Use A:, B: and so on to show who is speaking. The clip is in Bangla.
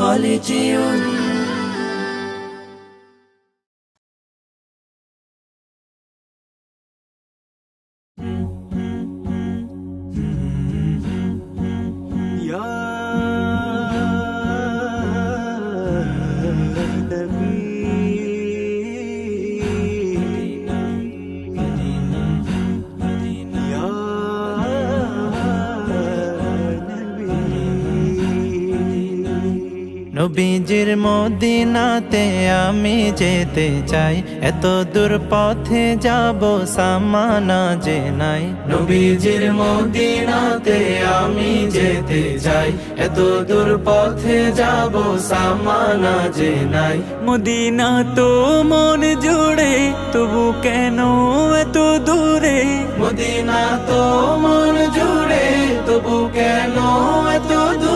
A: কলেজিয়ন।
B: নবীজির মদিনাতে আমি যেতে চাই, এত দূর পথে যাব সামানা যে নাই।
A: নবীজির মদিনাতে আমি যেতে চাই, এত দূর পথে যাব সামানা যে নাই।
C: মদিনা তো মন জুড়ে, তবু কেন এত দূরে?
A: মদিনা তো মন জুড়ে, তবু কেন এত দূরে?